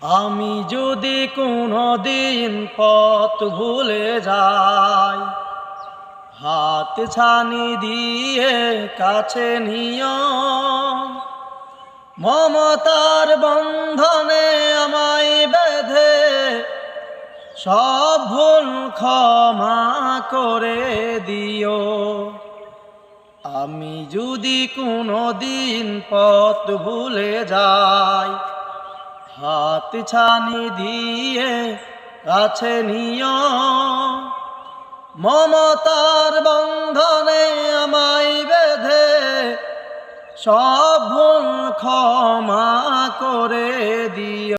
আমি যদি কোনোদিন পথ ভুলে যাই, হাত ছানি দিয়ে কাছে নিও, মমতার বন্ধনে আমায় বেঁধে সব ভুল ক্ষমা করে দিও। আমি যদি কোনোদিন পথ ভুলে যাই, হাত ছানি দিয়ে কাছে নিও, মমতার বন্ধনে আমায় বেঁধে সব ভুল ক্ষমা করে দিও।